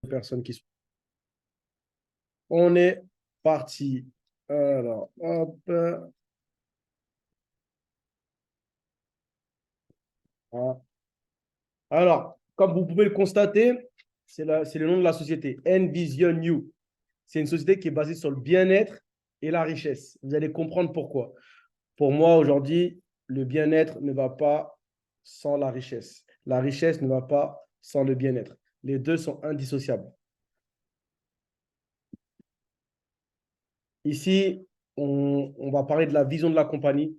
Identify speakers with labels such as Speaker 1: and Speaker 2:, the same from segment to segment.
Speaker 1: personnes qui sont. On est parti. Alors, hop. Voilà. Alors, comme vous pouvez le constater, c'est le nom de la société, Envision You. C'est une société qui est basée sur le bien-être et la richesse. Vous allez comprendre pourquoi. Pour moi, aujourd'hui, le bien-être ne va pas sans la richesse. La richesse ne va pas sans le bien-être. Les deux sont indissociables. Ici, on va parler de la vision de la compagnie.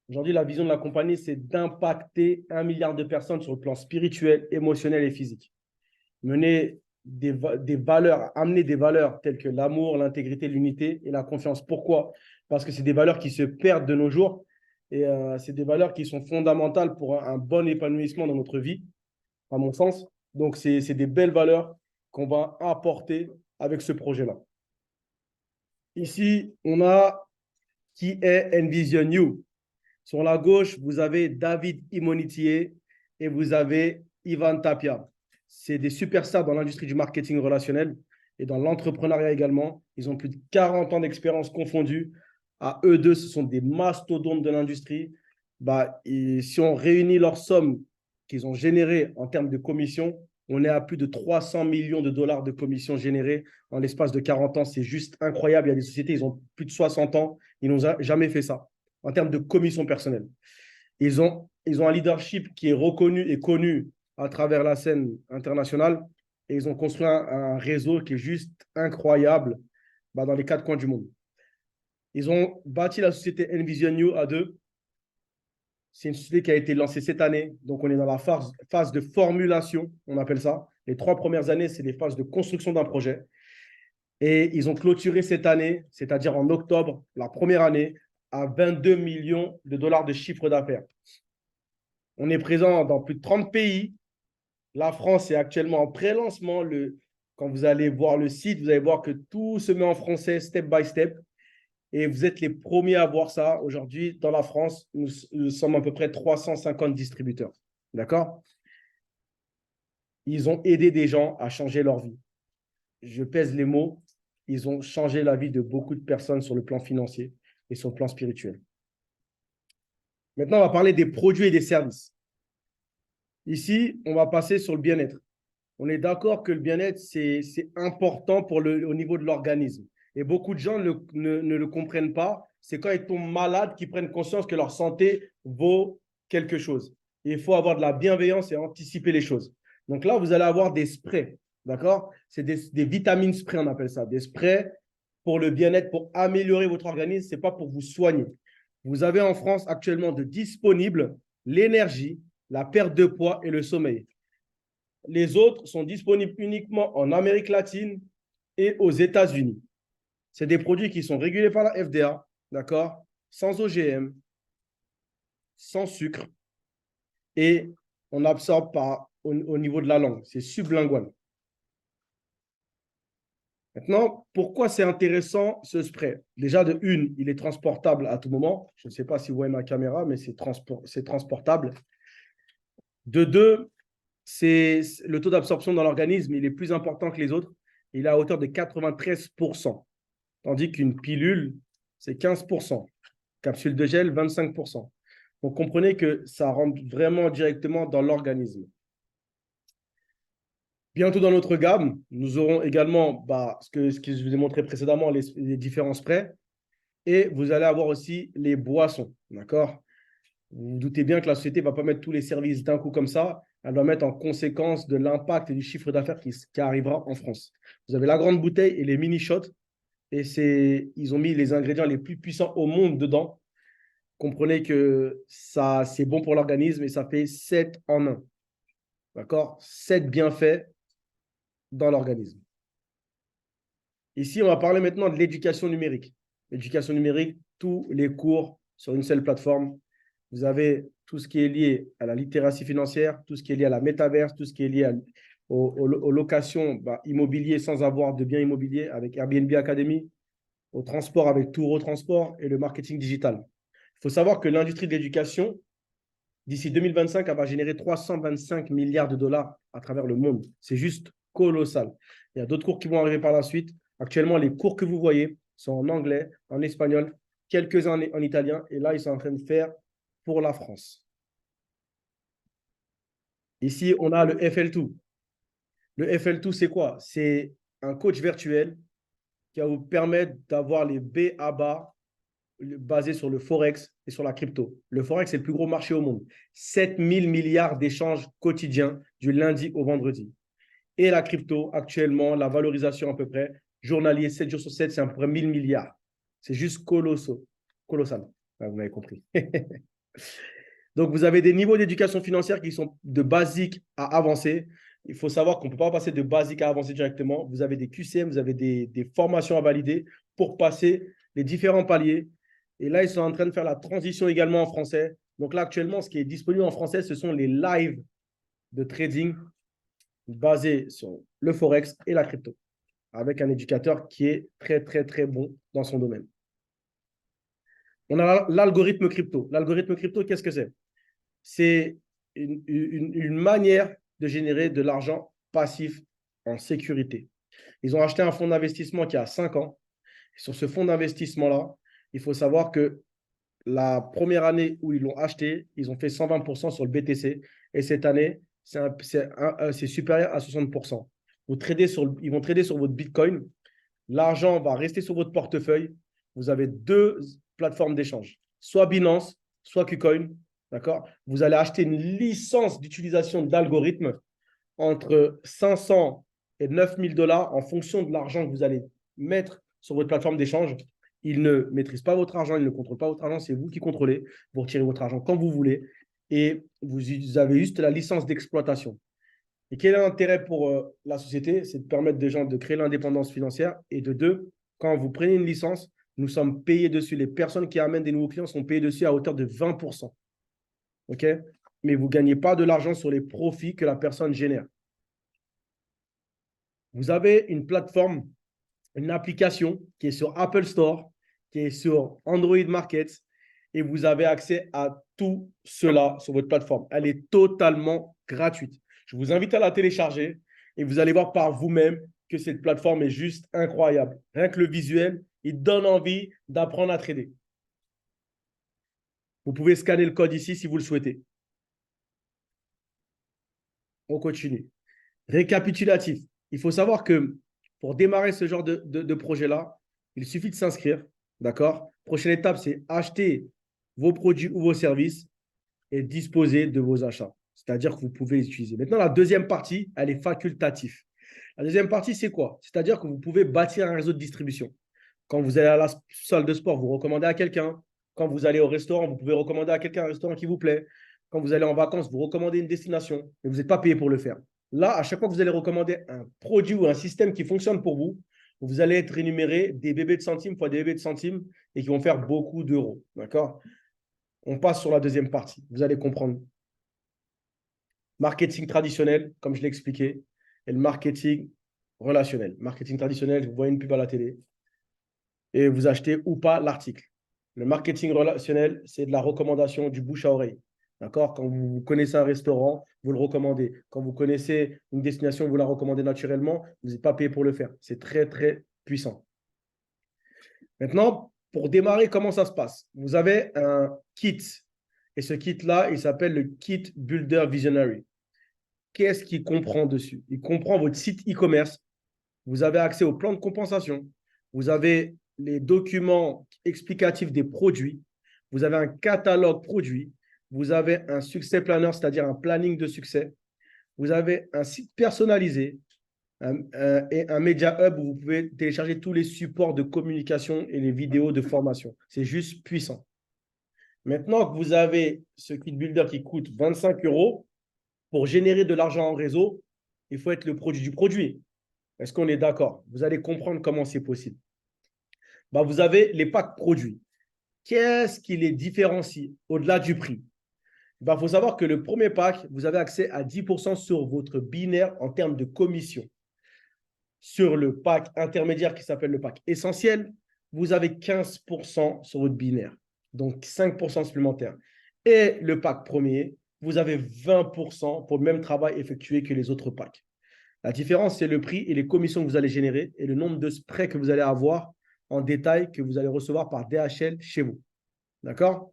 Speaker 1: Aujourd'hui, la vision de la compagnie, c'est d'impacter 1 milliard de personnes sur le plan spirituel, émotionnel et physique. Mener des valeurs, amener des valeurs telles que l'amour, l'intégrité, l'unité et la confiance. Pourquoi? Parce que c'est des valeurs qui se perdent de nos jours et c'est des valeurs qui sont fondamentales pour un bon épanouissement dans notre vie, à mon sens. Donc, c'est des belles valeurs qu'on va apporter avec ce projet-là. Ici, on a qui est Envision You. Sur la gauche, vous avez David Imonitier et vous avez Ivan Tapia. C'est des superstars dans l'industrie du marketing relationnel et dans l'entrepreneuriat également. Ils ont plus de 40 ans d'expérience confondue. À eux deux, ce sont des mastodontes de l'industrie. Et si on réunit leurs sommes qu'ils ont générées en termes de commissions, on est à plus de 300 millions de dollars de commissions générées en l'espace de 40 ans. C'est juste incroyable. Il y a des sociétés, ils ont plus de 60 ans. Ils n'ont jamais fait ça en termes de commission personnelle. Ils ont un leadership qui est reconnu et connu à travers la scène internationale et ils ont construit un réseau qui est juste incroyable dans les 4 coins du monde. Ils ont bâti la société Envision You à deux. C'est une société qui a été lancée cette année. Donc, on est dans la phase de formulation, on appelle ça. Les 3 premières années, c'est les phases de construction d'un projet. Et ils ont clôturé cette année, c'est-à-dire en octobre, la première année, à 22 millions de dollars de chiffre d'affaires. On est présent dans plus de 30 pays. La France est actuellement en pré-lancement. Quand vous allez voir le site, vous allez voir que tout se met en français, step by step. Et vous êtes les premiers à voir ça. Aujourd'hui, dans la France, nous sommes à peu près 350 distributeurs. D'accord? Ils ont aidé des gens à changer leur vie. Je pèse les mots. Ils ont changé la vie de beaucoup de personnes sur le plan financier et sur le plan spirituel. Maintenant, on va parler des produits et des services. Ici, on va passer sur le bien-être. On est d'accord que le bien-être, c'est important au niveau de l'organisme. Et beaucoup de gens ne le comprennent pas. C'est quand ils tombent malades qu'ils prennent conscience que leur santé vaut quelque chose. Et il faut avoir de la bienveillance et anticiper les choses. Donc là, vous allez avoir des sprays. D'accord? C'est des vitamines sprays, on appelle ça. Des sprays pour le bien-être, pour améliorer votre organisme. Ce n'est pas pour vous soigner. Vous avez en France actuellement de disponibles l'énergie, la perte de poids et le sommeil. Les autres sont disponibles uniquement en Amérique latine et aux États-Unis. C'est des produits qui sont régulés par la FDA, d'accord? Sans OGM, sans sucre, et on n'absorbe pas au niveau de la langue. C'est sublingual. Maintenant, pourquoi c'est intéressant ce spray? Déjà, de une, il est transportable à tout moment. Je ne sais pas si vous voyez ma caméra, mais c'est transportable. De deux, le taux d'absorption dans l'organisme, il est plus important que les autres. Il est à hauteur de 93%, tandis qu'une pilule, c'est 15%. Capsule de gel, 25%. Donc, comprenez que ça rentre vraiment directement dans l'organisme. Bientôt dans notre gamme, nous aurons également ce que je vous ai montré précédemment, les différents sprays. Et vous allez avoir aussi les boissons. D'accord? Vous vous doutez bien que la société ne va pas mettre tous les services d'un coup comme ça. Elle va mettre en conséquence de l'impact et du chiffre d'affaires qui arrivera en France. Vous avez la grande bouteille et les mini-shots. Et ils ont mis les ingrédients les plus puissants au monde dedans. Comprenez que ça, c'est bon pour l'organisme et ça fait 7 en 1. D'accord? 7 bienfaits dans l'organisme. Ici, on va parler maintenant de l'éducation numérique. L'éducation numérique, tous les cours sur une seule plateforme. Vous avez tout ce qui est lié à la littératie financière, tout ce qui est lié à la métaverse, tout ce qui est lié aux locations immobilières sans avoir de biens immobiliers avec Airbnb Academy, au transport avec Touro Transport et le marketing digital. Il faut savoir que l'industrie de l'éducation, d'ici 2025, elle va générer 325 milliards de dollars à travers le monde. C'est juste colossal. Il y a d'autres cours qui vont arriver par la suite. Actuellement, les cours que vous voyez sont en anglais, en espagnol, quelques-uns en italien. Et là, ils sont en train de faire pour la France. Ici, on a le FL2. Le FL2, c'est quoi? C'est un coach virtuel qui va vous permettre d'avoir les B à bas basés sur le Forex et sur la crypto. Le Forex, c'est le plus gros marché au monde. 7 000 milliards d'échanges quotidiens du lundi au vendredi. Et la crypto, actuellement, la valorisation à peu près, journalier, 7 jours sur 7, c'est à peu près 1000 milliards. C'est juste colossal. Vous m'avez compris. Donc, vous avez des niveaux d'éducation financière qui sont de basique à avancé. Il faut savoir qu'on ne peut pas passer de basique à avancé directement. Vous avez des QCM, vous avez des formations à valider pour passer les différents paliers. Et là, ils sont en train de faire la transition également en français. Donc là, actuellement, ce qui est disponible en français, ce sont les lives de trading basés sur le Forex et la crypto, avec un éducateur qui est très, très, très bon dans son domaine. On a l'algorithme crypto. L'algorithme crypto, qu'est-ce que c'est? C'est une manière de générer de l'argent passif en sécurité. Ils ont acheté un fonds d'investissement qui a 5 ans. Et sur ce fonds d'investissement-là, il faut savoir que la première année où ils l'ont acheté, ils ont fait 120% sur le BTC. Et cette année, c'est supérieur à 60%. Ils vont trader sur votre Bitcoin. L'argent va rester sur votre portefeuille. Vous avez 2 plateformes d'échange, soit Binance, soit KuCoin. D'accord? Vous allez acheter une licence d'utilisation d'algorithme entre 500 et 9000 dollars en fonction de l'argent que vous allez mettre sur votre plateforme d'échange. Ils ne maîtrisent pas votre argent, ils ne contrôlent pas votre argent, c'est vous qui contrôlez. Vous retirez votre argent quand vous voulez et vous avez juste la licence d'exploitation. Et quel est l'intérêt pour la société? C'est de permettre des gens de créer l'indépendance financière et de deux, quand vous prenez une licence, nous sommes payés dessus. Les personnes qui amènent des nouveaux clients sont payées dessus à hauteur de 20%. OK? Mais vous ne gagnez pas de l'argent sur les profits que la personne génère. Vous avez une plateforme, une application qui est sur Apple Store, qui est sur Android Market, et vous avez accès à tout cela sur votre plateforme. Elle est totalement gratuite. Je vous invite à la télécharger et vous allez voir par vous-même que cette plateforme est juste incroyable. Rien que le visuel, il donne envie d'apprendre à trader. Vous pouvez scanner le code ici si vous le souhaitez. On continue. Récapitulatif. Il faut savoir que pour démarrer ce genre de projet-là, il suffit de s'inscrire. D'accord? Prochaine étape, c'est acheter vos produits ou vos services et disposer de vos achats. C'est-à-dire que vous pouvez les utiliser. Maintenant, la deuxième partie, elle est facultative. La deuxième partie, c'est quoi? C'est-à-dire que vous pouvez bâtir un réseau de distribution. Quand vous allez à la salle de sport, vous recommandez à quelqu'un. Quand vous allez au restaurant, vous pouvez recommander à quelqu'un un restaurant qui vous plaît. Quand vous allez en vacances, vous recommandez une destination, mais vous n'êtes pas payé pour le faire. Là, à chaque fois que vous allez recommander un produit ou un système qui fonctionne pour vous, vous allez être rémunéré des bébés de centimes fois des bébés de centimes et qui vont faire beaucoup d'euros. D'accord? On passe sur la deuxième partie. Vous allez comprendre. Marketing traditionnel, comme je l'ai expliqué, et le marketing relationnel. Marketing traditionnel, vous voyez une pub à la télé et vous achetez ou pas l'article. Le marketing relationnel, c'est de la recommandation du bouche à oreille. D'accord? Quand vous connaissez un restaurant, vous le recommandez. Quand vous connaissez une destination, vous la recommandez naturellement. Vous n'êtes pas payé pour le faire. C'est très, très puissant. Maintenant, pour démarrer, comment ça se passe? Vous avez un kit. Et ce kit-là, il s'appelle le Kit Builder Visionary. Qu'est-ce qu'il comprend dessus? Il comprend votre site e-commerce. Vous avez accès au plan de compensation. Vous avez les documents explicatifs des produits. Vous avez un catalogue produit. Vous avez un succès planner, c'est-à-dire un planning de succès. Vous avez un site personnalisé et un Media Hub où vous pouvez télécharger tous les supports de communication et les vidéos de formation. C'est juste puissant. Maintenant que vous avez ce kit builder qui coûte 25 €, pour générer de l'argent en réseau, il faut être le produit du produit. Est-ce qu'on est d'accord? Vous allez comprendre comment c'est possible. Vous avez les packs produits. Qu'est-ce qui les différencie au-delà du prix? Il faut savoir que le premier pack, vous avez accès à 10% sur votre binaire en termes de commission. Sur le pack intermédiaire qui s'appelle le pack essentiel, vous avez 15% sur votre binaire, donc 5% supplémentaires. Et le pack premier, vous avez 20% pour le même travail effectué que les autres packs. La différence, c'est le prix et les commissions que vous allez générer et le nombre de sprays que vous allez avoir en détail que vous allez recevoir par DHL chez vous. D'accord?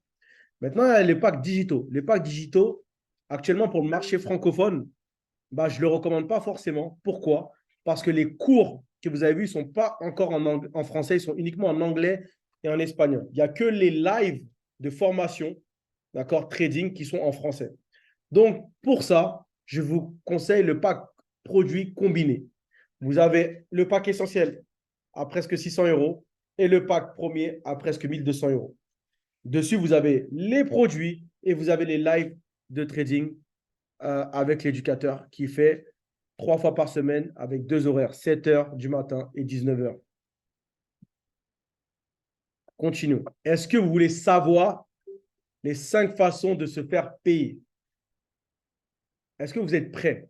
Speaker 1: Maintenant, il y a les packs digitaux. Les packs digitaux, actuellement, pour le marché francophone, bah, je ne le recommande pas forcément. Pourquoi? Parce que les cours que vous avez vus ne sont pas encore en français, ils sont uniquement en anglais et en espagnol. Il n'y a que les lives de formation, d'accord, trading, qui sont en français. Donc, pour ça, je vous conseille le pack produit combiné. Vous avez le pack essentiel à presque 600 euros et le pack premier à presque 1200 euros. Dessus, vous avez les produits et vous avez les lives de trading avec l'éducateur qui fait 3 fois par semaine avec 2 horaires, 7 heures du matin et 19 heures. Continuons. Est-ce que vous voulez savoir les 5 façons de se faire payer? Est-ce que vous êtes prêts?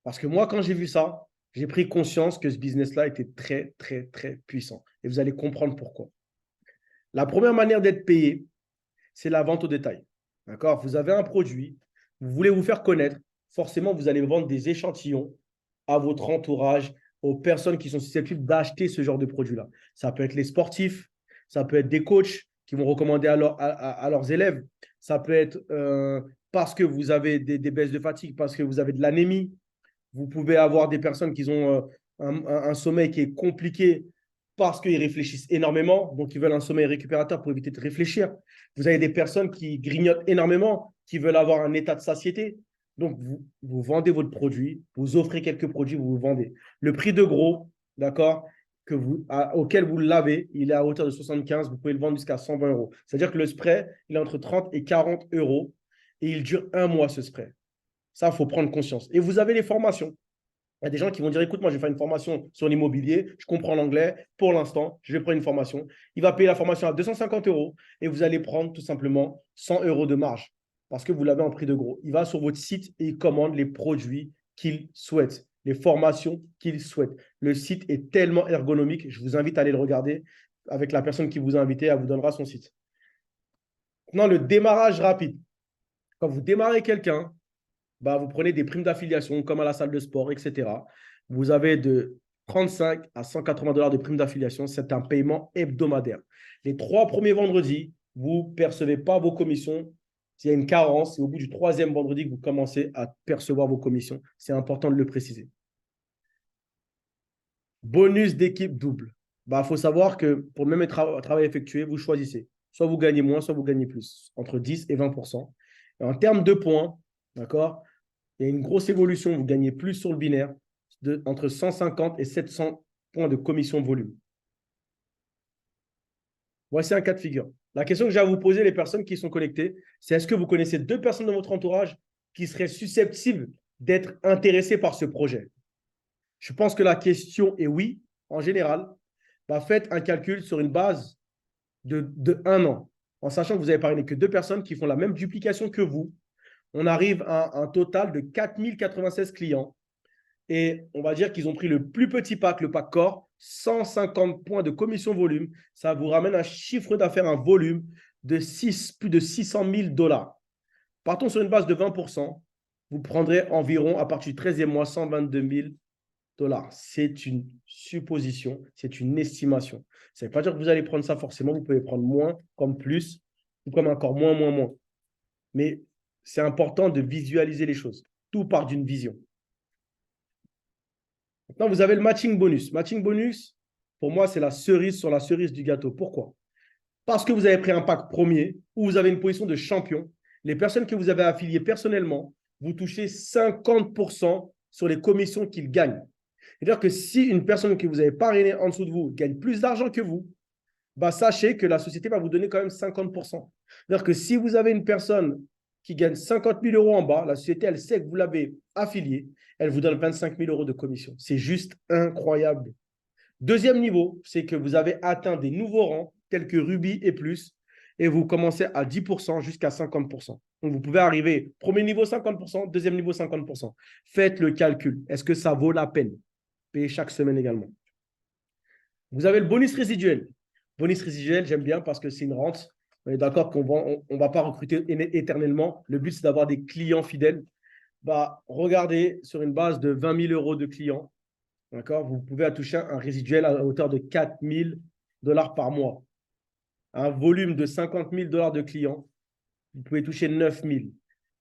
Speaker 1: Parce que moi, quand j'ai vu ça, j'ai pris conscience que ce business-là était très, très, très puissant. Et vous allez comprendre pourquoi. La première manière d'être payé, c'est la vente au détail. D'accord? Vous avez un produit, vous voulez vous faire connaître, forcément, vous allez vendre des échantillons à votre entourage, aux personnes qui sont susceptibles d'acheter ce genre de produit-là. Ça peut être les sportifs, ça peut être des coachs qui vont recommander à leurs élèves, ça peut être parce que vous avez des baisses de fatigue, parce que vous avez de l'anémie. Vous pouvez avoir des personnes qui ont un sommeil qui est compliqué parce qu'ils réfléchissent énormément, donc ils veulent un sommeil récupérateur pour éviter de réfléchir. Vous avez des personnes qui grignotent énormément, qui veulent avoir un état de satiété. Donc, vous vendez votre produit, vous offrez quelques produits, vous vendez. Le prix de gros, d'accord, auquel vous l'avez, il est à hauteur de 75, vous pouvez le vendre jusqu'à 120 euros. C'est-à-dire que le spray, il est entre 30 et 40 euros et il dure un mois, ce spray. Ça, il faut prendre conscience. Et vous avez les formations. Il y a des gens qui vont dire, écoute, moi, je vais faire une formation sur l'immobilier, je comprends l'anglais, pour l'instant, je vais prendre une formation. Il va payer la formation à 250 euros et vous allez prendre tout simplement 100 euros de marge parce que vous l'avez en prix de gros. Il va sur votre site et il commande les produits qu'il souhaite, les formations qu'il souhaite. Le site est tellement ergonomique, je vous invite à aller le regarder avec la personne qui vous a invité, elle vous donnera son site. Maintenant, le démarrage rapide. Quand vous démarrez quelqu'un, bah, vous prenez des primes d'affiliation comme à la salle de sport, etc. Vous avez de 35 à 180 dollars de primes d'affiliation. C'est un paiement hebdomadaire. Les 3 premiers vendredis, vous ne percevez pas vos commissions. S'il y a une carence, c'est au bout du 3e vendredi que vous commencez à percevoir vos commissions. C'est important de le préciser. Bonus d'équipe double. Bah, faut savoir que pour le même travail effectué, vous choisissez. Soit vous gagnez moins, soit vous gagnez plus, entre 10 et 20%. Et en termes de points, d'accord, il y a une grosse évolution. Vous gagnez plus sur le binaire, entre 150 et 700 points de commission de volume. Voici un cas de figure. La question que j'ai à vous poser, les personnes qui sont connectées, c'est est-ce que vous connaissez 2 personnes de votre entourage qui seraient susceptibles d'être intéressées par ce projet? Je pense que la question est oui, en général. Bah, faites un calcul sur une base de 1 an, en sachant que vous avez parlé que 2 personnes qui font la même duplication que vous. On arrive à un total de 4096 clients. Et on va dire qu'ils ont pris le plus petit pack, le pack Core, 150 points de commission volume. Ça vous ramène un chiffre d'affaires, un volume de plus de 600 000 dollars. Partons sur une base de 20%. Vous prendrez environ, à partir du 13e mois, 122 000 dollars. C'est une supposition, c'est une estimation. Ça ne veut pas dire que vous allez prendre ça forcément. Vous pouvez prendre moins, comme plus, ou comme encore moins, moins, moins. Mais c'est important de visualiser les choses. Tout part d'une vision. Maintenant, vous avez le matching bonus. Matching bonus, pour moi, c'est la cerise sur la cerise du gâteau. Pourquoi? Parce que vous avez pris un pack premier où vous avez une position de champion. Les personnes que vous avez affiliées personnellement, vous touchez 50% sur les commissions qu'ils gagnent. C'est-à-dire que si une personne que vous avez parrainée en dessous de vous gagne plus d'argent que vous, bah, sachez que la société va vous donner quand même 50%. C'est-à-dire que si vous avez une personne qui gagne 50 000 euros en bas, la société, elle sait que vous l'avez affiliée, elle vous donne 25 000 euros de commission. C'est juste incroyable. Deuxième niveau, c'est que vous avez atteint des nouveaux rangs, tels que Ruby et plus, et vous commencez à 10% jusqu'à 50%. Donc, vous pouvez arriver, premier niveau 50%, deuxième niveau 50%. Faites le calcul. Est-ce que ça vaut la peine? Payez chaque semaine également. Vous avez le bonus résiduel. Bonus résiduel, j'aime bien parce que c'est une rente. On est d'accord qu'on ne va pas recruter éternellement. Le but, c'est d'avoir des clients fidèles. Bah, regardez, sur une base de 20 000 euros de clients, d'accord, vous pouvez toucher un résiduel à hauteur de 4 000 dollars par mois. Un volume de 50 000 dollars de clients, vous pouvez toucher 9 000.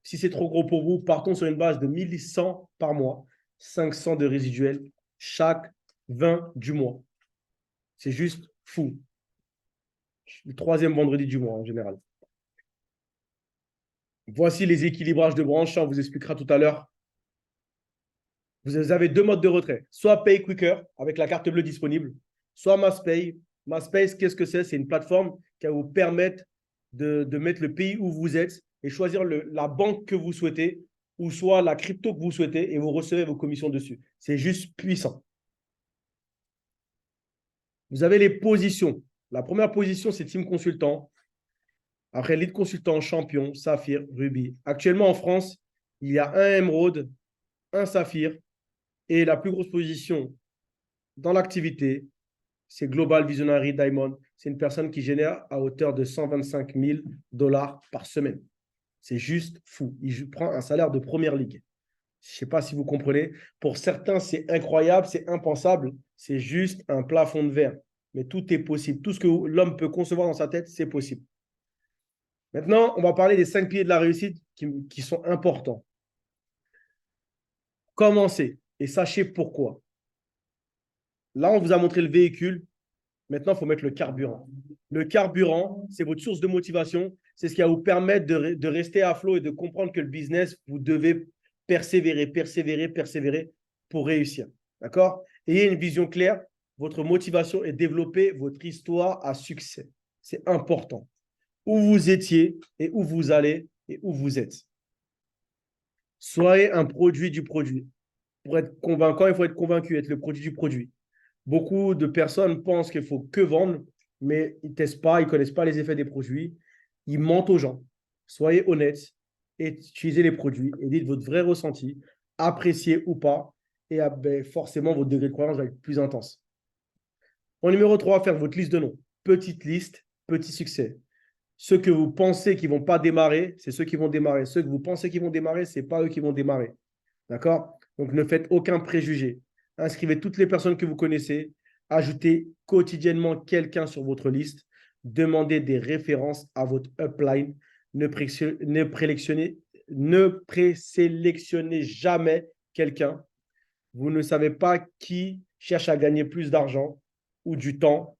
Speaker 1: Si c'est trop gros pour vous, partons sur une base de 1 100 par mois, 500 de résiduel chaque 20 du mois. C'est juste fou. Le troisième vendredi du mois en général. Voici les équilibrages de branches. On vous expliquera tout à l'heure. Vous avez deux modes de retrait. Soit Pay Quicker avec la carte bleue disponible, soit MassPay. MassPay, qu'est-ce que c'est? C'est une plateforme qui va vous permettre de mettre le pays où vous êtes et choisir la banque que vous souhaitez ou soit la crypto que vous souhaitez et vous recevez vos commissions dessus. C'est juste puissant. Vous avez les positions. La première position, c'est Team Consultant. Après, Lead Consultant, Champion, Saphir, Ruby. Actuellement, en France, il y a un Emerald, un Saphir et la plus grosse position dans l'activité, c'est Global Visionary Diamond. C'est une personne qui génère à hauteur de 125 000 dollars par semaine. C'est juste fou. Il prend un salaire de première ligue. Je ne sais pas si vous comprenez. Pour certains, c'est incroyable, c'est impensable. C'est juste un plafond de verre. Mais tout est possible. Tout ce que l'homme peut concevoir dans sa tête, c'est possible. Maintenant, on va parler des 5 piliers de la réussite qui sont importants. Commencez et sachez pourquoi. Là, on vous a montré le véhicule. Maintenant, il faut mettre le carburant. Le carburant, c'est votre source de motivation. C'est ce qui va vous permettre de rester à flot et de comprendre que le business, vous devez persévérer, persévérer, persévérer pour réussir. D'accord? Ayez une vision claire. Votre motivation est développer votre histoire à succès. C'est important. Où vous étiez et où vous allez et où vous êtes. Soyez un produit du produit. Pour être convaincant, il faut être convaincu, être le produit du produit. Beaucoup de personnes pensent qu'il faut que vendre, mais ils ne testent pas, ils ne connaissent pas les effets des produits. Ils mentent aux gens. Soyez honnêtes, utilisez les produits et dites votre vrai ressenti, appréciez ou pas, et forcément votre degré de croyance va être plus intense. En numéro 3, faire votre liste de noms. Petite liste, petit succès. Ceux que vous pensez qui ne vont pas démarrer, c'est ceux qui vont démarrer. Ceux que vous pensez qui vont démarrer, ce n'est pas eux qui vont démarrer. D'accord? Donc, ne faites aucun préjugé. Inscrivez toutes les personnes que vous connaissez. Ajoutez quotidiennement quelqu'un sur votre liste. Demandez des références à votre upline. Ne présélectionnez jamais quelqu'un. Vous ne savez pas qui cherche à gagner plus d'argent ou du temps.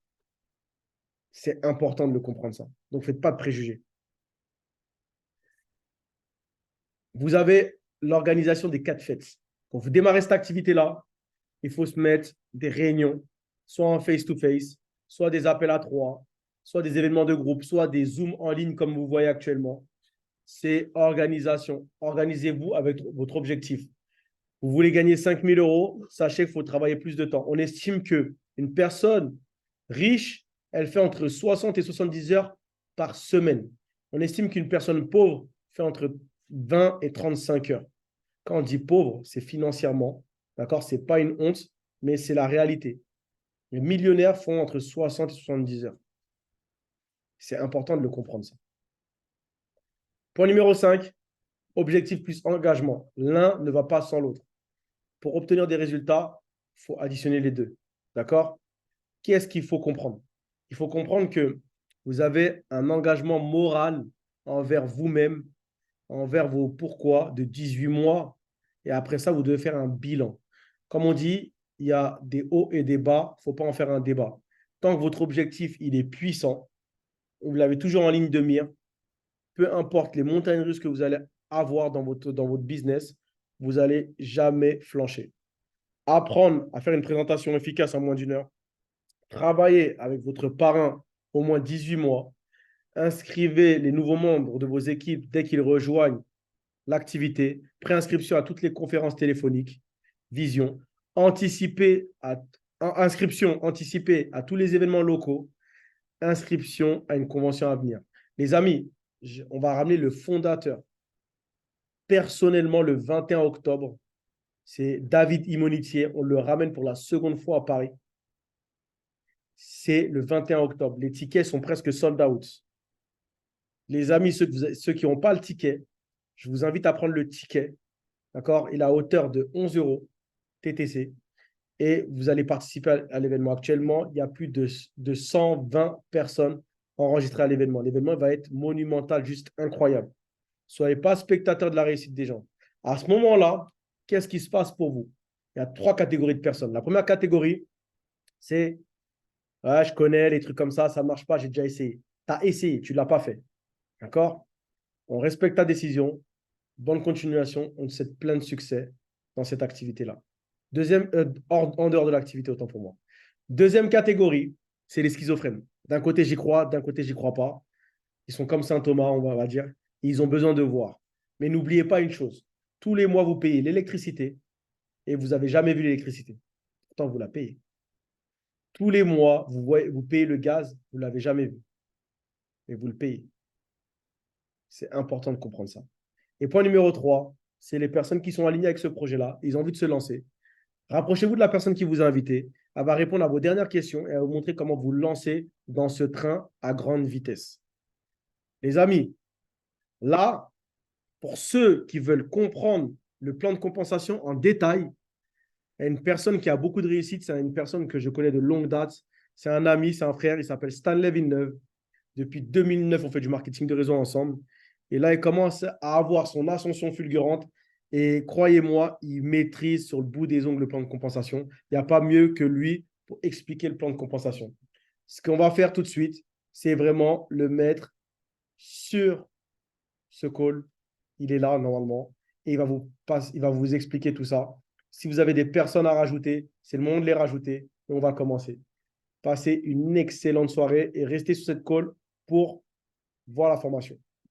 Speaker 1: C'est important de le comprendre ça. Donc, faites pas de préjugés. Vous avez l'organisation des 4 fêtes. Quand vous démarrez cette activité-là, il faut se mettre des réunions, soit en face-to-face, soit des appels à trois, soit des événements de groupe, soit des Zooms en ligne comme vous voyez actuellement. C'est organisation. Organisez-vous avec votre objectif. Vous voulez gagner 5 000 euros, sachez qu'il faut travailler plus de temps. On estime qu'une personne riche, elle fait entre 60 et 70 heures par semaine. On estime qu'une personne pauvre fait entre 20 et 35 heures. Quand on dit pauvre, c'est financièrement. D'accord? Ce n'est pas une honte, mais c'est la réalité. Les millionnaires font entre 60 et 70 heures. C'est important de le comprendre, ça. Point numéro 5, objectif plus engagement. L'un ne va pas sans l'autre. Pour obtenir des résultats, il faut additionner les deux. D'accord? Qu'est-ce qu'il faut comprendre? Il faut comprendre que vous avez un engagement moral envers vous-même, envers vos pourquoi de 18 mois. Et après ça, vous devez faire un bilan. Comme on dit, il y a des hauts et des bas. Il ne faut pas en faire un débat. Tant que votre objectif il est puissant, vous l'avez toujours en ligne de mire, peu importe les montagnes russes que vous allez avoir dans votre business, vous n'allez jamais flancher. Apprendre à faire une présentation efficace en moins d'1 heure. Travailler avec votre parrain au moins 18 mois. Inscrivez les nouveaux membres de vos équipes dès qu'ils rejoignent l'activité. Préinscription à toutes les conférences téléphoniques. Vision. Inscription anticipée à tous les événements locaux. Inscription à une convention à venir. Les amis, on va ramener le fondateur. Personnellement, le 21 octobre, c'est David Imonitier. On le ramène pour la seconde fois à Paris. C'est le 21 octobre. Les tickets sont presque sold out. Les amis, ceux qui n'ont pas le ticket, je vous invite à prendre le ticket D'accord? Il est à hauteur de 11 euros TTC. Et vous allez participer à l'événement. Actuellement, il y a plus de 120 personnes enregistrées à l'événement. L'événement va être monumental, juste incroyable. Soyez pas spectateur de la réussite des gens. À ce moment-là, qu'est-ce qui se passe pour vous? Il y a trois catégories de personnes. La première catégorie, c'est ah, je connais les trucs comme ça ne marche pas, j'ai déjà essayé. Tu as essayé, tu ne l'as pas fait. D'accord? On respecte ta décision. Bonne continuation. On te souhaite plein de succès dans cette activité-là. Deuxième, en dehors de l'activité, autant pour moi. Deuxième catégorie, c'est les schizophrènes. D'un côté, j'y crois, d'un côté, j'y crois pas. Ils sont comme Saint Thomas, on va dire. Ils ont besoin de voir. Mais n'oubliez pas une chose. Tous les mois, vous payez l'électricité et vous n'avez jamais vu l'électricité. Pourtant, vous la payez. Tous les mois, vous payez le gaz, vous ne l'avez jamais vu. Et vous le payez. C'est important de comprendre ça. Et point numéro 3, c'est les personnes qui sont alignées avec ce projet-là. Ils ont envie de se lancer. Rapprochez-vous de la personne qui vous a invité. Elle va répondre à vos dernières questions et elle va vous montrer comment vous lancer dans ce train à grande vitesse. Les amis, là, pour ceux qui veulent comprendre le plan de compensation en détail, il y a une personne qui a beaucoup de réussite. C'est une personne que je connais de longue date. C'est un ami, c'est un frère. Il s'appelle Stanley Villeneuve. Depuis 2009, on fait du marketing de réseau ensemble. Et là, il commence à avoir son ascension fulgurante. Et croyez-moi, il maîtrise sur le bout des ongles le plan de compensation. Il n'y a pas mieux que lui pour expliquer le plan de compensation. Ce qu'on va faire tout de suite, c'est vraiment le mettre sur ce call. Il est là normalement. Et il va vous expliquer tout ça. Si vous avez des personnes à rajouter, c'est le moment de les rajouter. Et on va commencer. Passez une excellente soirée et restez sur cette call pour voir la formation.